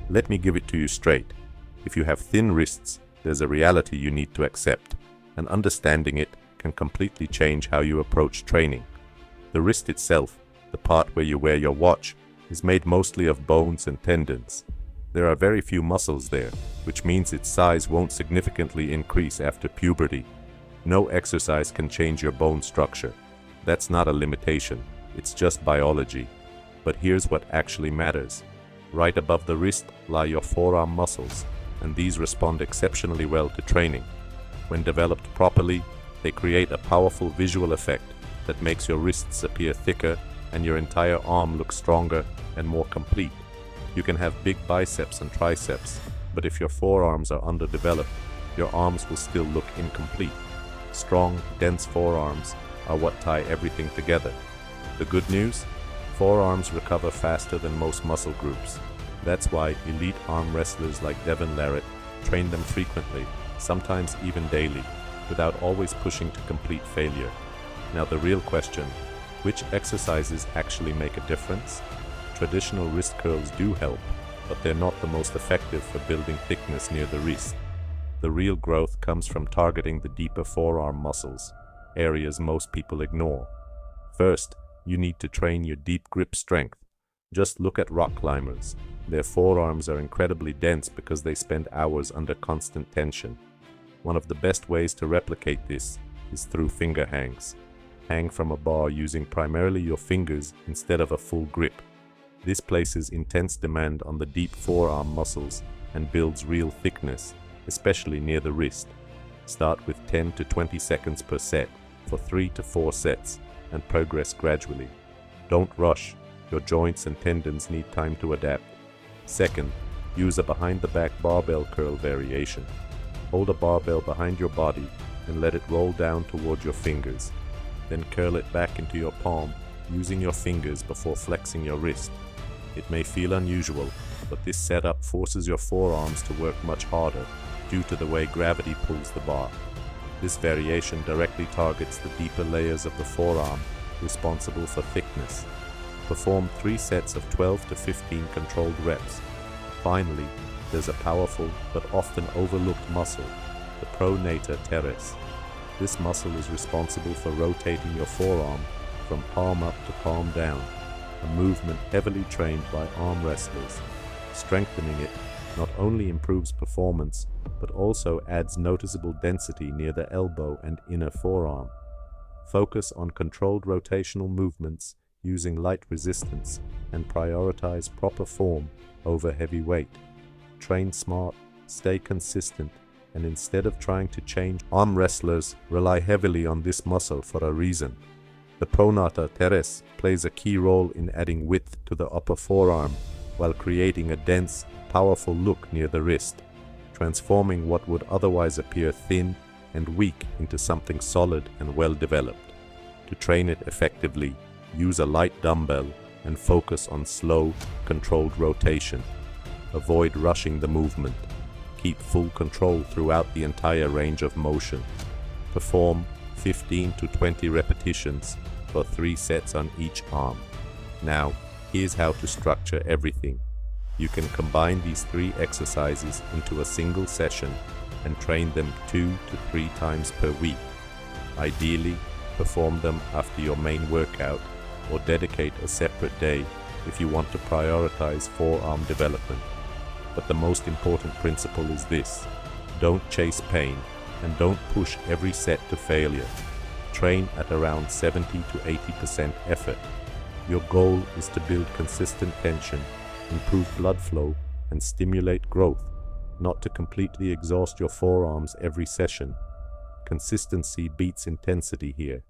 Let me give it to you straight. If you have thin wrists, there's a reality you need to accept, and understanding it can completely change how you approach training. The wrist itself, the part where you wear your watch, is made mostly of bones and tendons. There are very few muscles there, which means its size won't significantly increase after puberty. No exercise can change your bone structure. That's not a limitation, it's just biology. But here's what actually matters. Right above the wrist lie your forearm muscles, and these respond exceptionally well to training. When developed properly, they create a powerful visual effect that makes your wrists appear thicker and your entire arm look stronger and more complete. You can have big biceps and triceps, but if your forearms are underdeveloped, your arms will still look incomplete. Strong, dense forearms are what tie everything together. The good news? Forearms recover faster than most muscle groups. That's why elite arm wrestlers like Devin Larratt train them frequently, sometimes even daily, without always pushing to complete failure. Now the real question, which exercises actually make a difference? Traditional wrist curls do help, but they're not the most effective for building thickness near the wrist. The real growth comes from targeting the deeper forearm muscles, areas most people ignore. First, you need to train your deep grip strength. Just look at rock climbers. Their forearms are incredibly dense because they spend hours under constant tension. One of the best ways to replicate this is through finger hangs. Hang from a bar using primarily your fingers instead of a full grip. This places intense demand on the deep forearm muscles and builds real thickness, especially near the wrist. Start with 10 to 20 seconds per set for 3 to 4 sets and progress gradually. Don't rush. Your joints and tendons need time to adapt. Second, use a behind-the-back barbell curl variation. Hold a barbell behind your body and let it roll down toward your fingers. Then curl it back into your palm using your fingers before flexing your wrist. It may feel unusual, but this setup forces your forearms to work much harder due to the way gravity pulls the bar. This variation directly targets the deeper layers of the forearm responsible for thickness. Perform 3 sets of 12 to 15 controlled reps. Finally, there's a powerful but often overlooked muscle, the pronator teres. This muscle is responsible for rotating your forearm from palm up to palm down, a movement heavily trained by arm wrestlers. Strengthening it not only improves performance, but also adds noticeable density near the elbow and inner forearm. Focus on controlled rotational movements using light resistance and prioritize proper form over heavy weight. Train smart, stay consistent, and instead of trying to change, arm wrestlers rely heavily on this muscle for a reason. The pronator teres plays a key role in adding width to the upper forearm while creating a dense, powerful look near the wrist, transforming what would otherwise appear thin and weak into something solid and well developed. To train it effectively, use a light dumbbell and focus on slow, controlled rotation. Avoid rushing the movement. Keep full control throughout the entire range of motion. Perform 15 to 20 repetitions for 3 sets on each arm. Now, here's how to structure everything. You can combine these 3 exercises into a single session and train them 2 to 3 times per week. Ideally, perform them after your main workout or dedicate a separate day if you want to prioritize forearm development. But the most important principle is this: don't chase pain and don't push every set to failure. Train at around 70 to 80% effort. Your goal is to build consistent tension, improve blood flow, and stimulate growth, not to completely exhaust your forearms every session. Consistency beats intensity here.